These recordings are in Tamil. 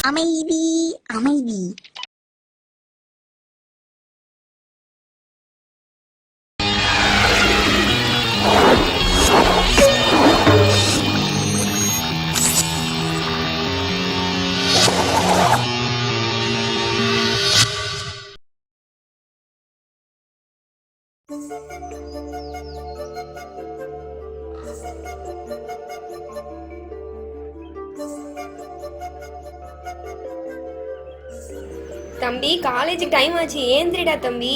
அமைதி அமைதி. தம்பி காலேஜுக்கு டைம் ஆச்சு, ஏந்திரிடா தம்பி.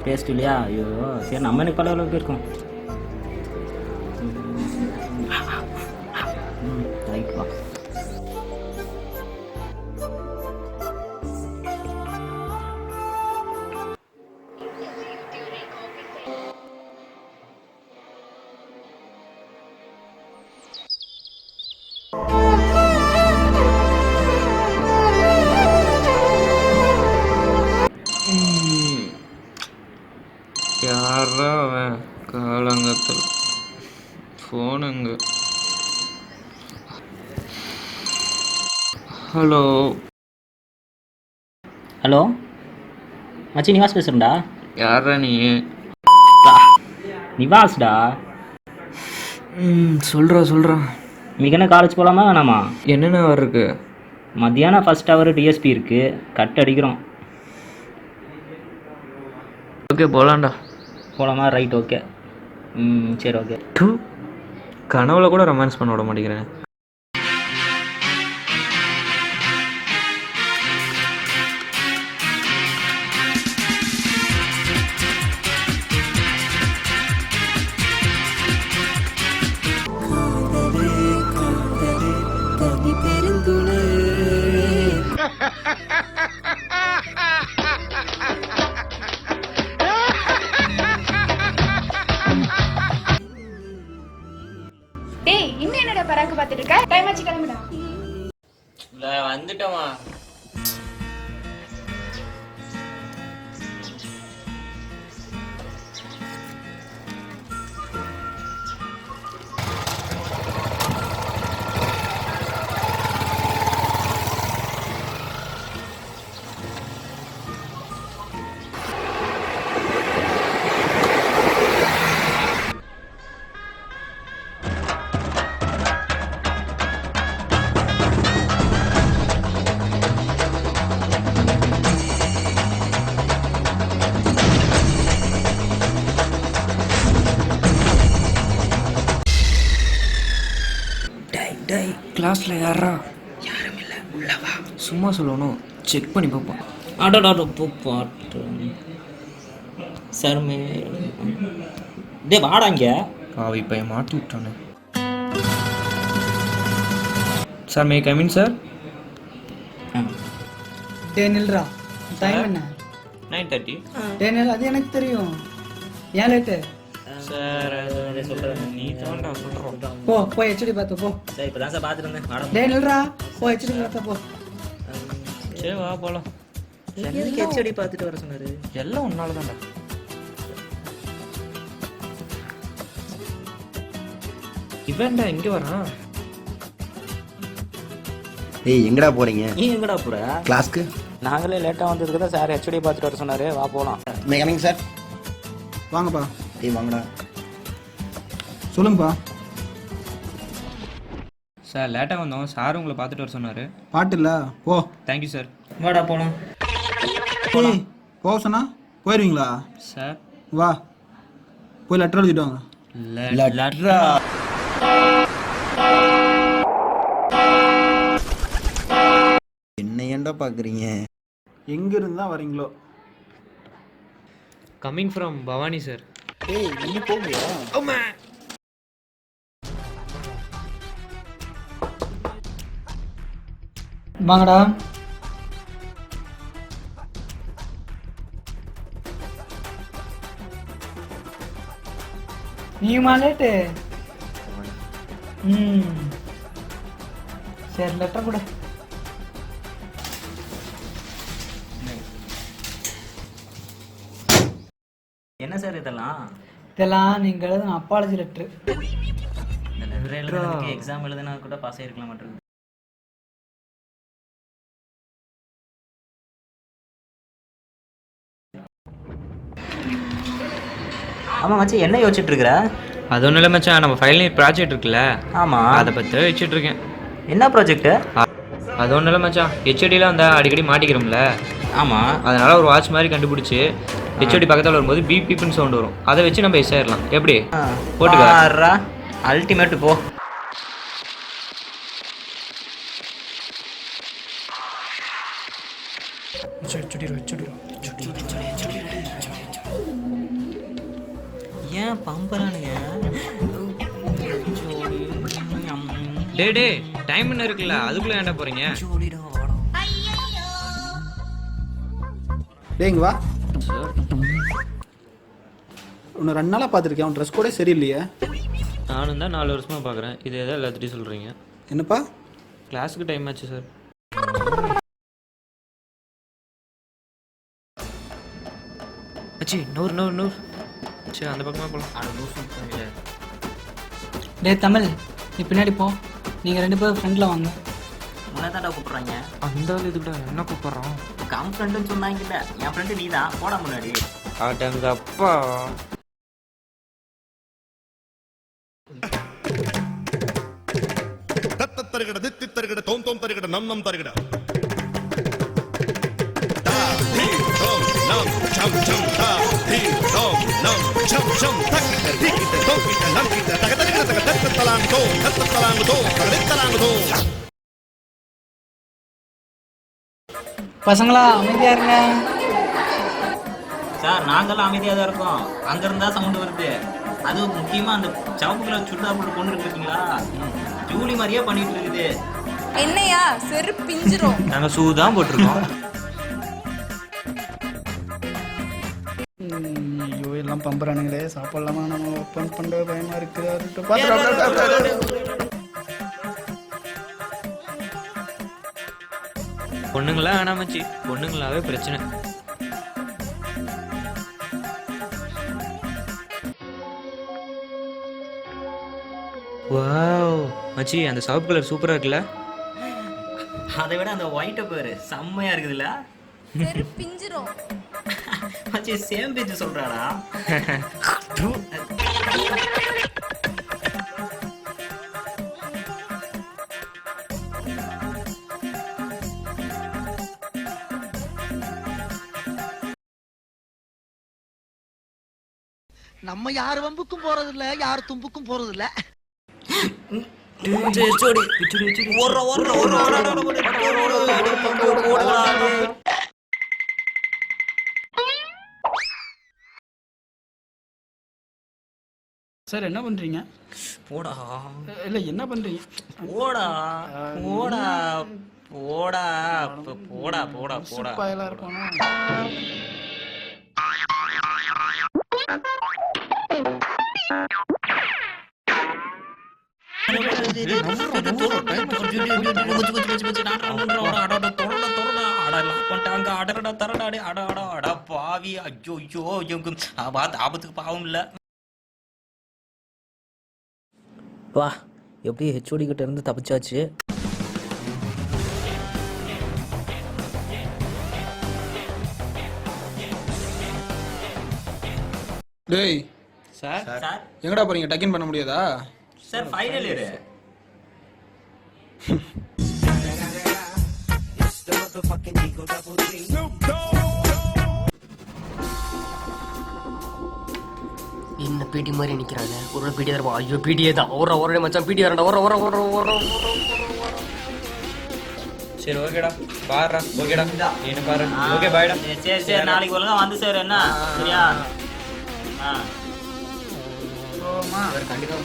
டேஸ்ட் இல்லையா? ஐயோ சரி, நம்ம எனக்கு பல அளவுக்கு இருக்கும். ரைட்வா. யாரா அவன் காலங்கத்தில் ஃபோனுங்க. ஹலோ ஹலோ மச்சி, நிவாஸ் பேசுகிறேன்டா. யாரா நீ? நிவாஸ்டா. சொல்கிறா. இன்னைக்கு என்ன காலேஜ் போகலாமா வேணாமா? என்னென்ன இருக்கு? மத்தியானம் ஃபஸ்ட் ஹவர் டிஎஸ்பி இருக்குது, கட் அடிக்கிறோம். ஓகே போகலான்டா. போகலாமா? Right, okay. சரி ஓகே. கனவுல கூட ரொமான்ஸ் பண்ண விட மாட்டேங்கிறேன். டேய், இன்னும் என்னடா பராக்கு பார்த்துட்டு இருக்க? டைம் ஆச்சு, கிளம்புடா. வந்துட்டோமா? டேய், கிளாஸில் யாரா? யாரும் இல்லை, உள்ளவா. சும்மா சொல்லணும், செக் பண்ணி பார்ப்போம். அடோட பாட்டு சார் டே வாடாங்க. காவி பையன் மாட்டி விட்டானு. Sir may come in sir? டேனில்ரா, டைம் என்ன? 9:30. டேனில், அது எனக்கு தெரியும். ஏன் லேட்டு? சார் சொல்கிறேன், நீ தான்டா சொல்கிறோம். போய் ஹெச்டி பார்த்து போ. சார் இப்போ தான் சார் பார்த்துட்டு இருந்தேன். டேனில்ரா, போய் ஹெச்டி பார்த்து போ. சரி வா போகலாம். எதுக்கு ஹெச்ஓடி பார்த்துட்டு வர சொன்னார்? எல்லாம் ஒன்னால தான்டா. இவன்டா இங்கே வரான். ஏய் எங்கடா போறீங்க? நீ எங்கடா போற? கிளாஸ்க்கு. நாங்களே லேட்டாக வந்ததுக்கு தான் சார் ஹெச்ஓடி பார்த்துட்டு வர சொன்னார். வா போகலாம். May coming sir. வாங்கப்பா. ஏய் வாங்கடா. சொல்லுங்கப்பா. சார் லேட்டாக வந்தோம், சார் உங்களை பார்த்துட்டு வர சொன்னார். பாட்டு இல்லை, போ. Thank you sir. வாடா போகலாம். ஏய், போ சொன்னா போயிடுவீங்களா? சார் வா, போய் லெட்டர் எழுதிட்டு வாங்க. லெட்டரா? என்ன ஏன்டா பார்க்குறீங்க? எங்கேருந்து தான் வரீங்களோ கம்மிங் ஃப்ரம் பவானி சார். ஏய் இன்னும் போகலையா? வாங்கடா. நீமா லேட்டு? சரி லெட்டர் கூட. என்ன சார் இதெல்லாம்? இதெல்லாம் நீங்கள் எழுதுன அப்பாலஜி லெட்ரு. இந்த லெட்டர் எழுதுறதுக்கு எக்ஸாம் எழுதுனா கூட பாஸ் ஆகிருக்கலாம் மாட்டேங்குது. ஆமாம் மச்சி, என்ன யோசிச்சுட்டு இருக்கிற? அது ஒன்றும் இல்லை மச்சான், நம்ம ஃபைனல் ப்ராஜெக்ட் இருக்குல்ல, ஆமாம், அதை பற்றி வச்சுட்டு இருக்கேன். என்ன ப்ராஜெக்ட்டு? அது ஒன்றும் இல்லை மச்சான், ஹெச்ஓடிலாம் வந்தால் அடிக்கடி மாட்டிக்கிறோம்ல. ஆமாம், அதனால் ஒரு வாட்ச் மாதிரி கண்டுபிடிச்சி ஹெச்ஓடி பக்கத்தில் வரும்போது பீப்னு சவுண்ட் வரும். அதை வச்சு நம்ம எஸ் ஆயிடலாம். எப்படி போட்டுக்கா? அல்டிமேட்டு போ. ஏன் பம்பரானுங்க? டே டைம் என்ன இருக்குல்ல, அதுக்குள்ளே ஏன்டா போகிறீங்க? டேய் இங்க வா. உன்னை 2 நாளாக பார்த்துருக்கேன். உன் ட்ரெஸ் கூட சரியில்லையே. நானும் தான் 4 வருஷமாக பார்க்குறேன். இது எதாவது எல்லாத்துட்டையும் சொல்கிறீங்க. என்னப்பா? கிளாஸுக்கு டைம் ஆச்சு சார். அச்சி நூறு சரி அந்த பக்கமாக போகலாம். டே தமிழ், நீ பின்னாடி போ. நீங்கள் 2 பேரும் ஃப்ரெண்டில் வாங்க. உன்னை தாண்டா கூப்பிட்றாங்க. அந்த இதுக்கிட்ட என்ன கூப்பிட்றான்? கம் ஃப்ரெண்டுன்னு சொன்னாங்கல்ல, என் ஃப்ரெண்டு நீ தான். போடா முன்னாடி. அடங்கப்பா. தருகிட தித்தி தருகிட தோம் தருகிட நம் தருகிட பசங்களா அமைதியா இருங்க. சார் நாங்கெல்லாம் அமைதியாக தான் இருக்கோம். அங்கேருந்தா சவுண்டு வருது. அதுவும் முக்கியமாக அந்த சவுப்பு கலர் சுடிதார் போட்டு கொண்டு இருக்குங்களா, ஜூலி மாதிரியே பண்ணிட்டு இருக்குது. என்னையா செரு பிஞ்சிரும். நாங்கள் ஷூ தான் போட்டிருக்கோம். ஐயோ எல்லாம் பம்புறானுங்களே. சாப்பிடலாமா? நம்ம ஓப்பன் பண்ண பயமா இருக்குது. பொண்ணுங்களா வேணாமச்சி, பொண்ணுங்களாவே பிரச்சனை. வாவ் மச்சி, அந்த சிவப்பு கலர் சூப்பராக இருக்குல்ல? அதை விட அந்த ஒயிட்டை பேர் செம்மையாக இருக்குதுல்ல? செரு பிஞ்சிரும். மச்சி சேம் பேஜ் சொல்கிறாடா. நம்ம யார் வம்புக்கும் போறது இல்ல, யார் தும்புக்கும் போறது இல்ல. சார் என்ன பண்றீங்க? போடா இல்லை என்ன பண்றீங்க? போடா போடா போடா போடா போடா போடா. பயலா இருக்கணும். ஆபத்துக்கு பாவம் இல்ல. வா, எப்படியும் ஹெச்ஓடி கிட்ட இருந்து தப்பிச்சாச்சு. டேய் சார் சார் எங்கடா போறீங்க? டக்கின் பண்ண முடியாதா? Sir final year. என்ன பிடி மாதிரி நிக்கிறாங்க. ஒரு பிடி தான். ஐயோ பிடியே தான். ஒரு மச்சான் பிடி வரண்டா. சரி ஓகேடா பாருடா ஓகேடா என்ன பாரு ஓகே பாய்டா சரி சரி நாளைக்கு ஒழுங்கா வந்து சார் என்ன சரியா கண்டிப்பா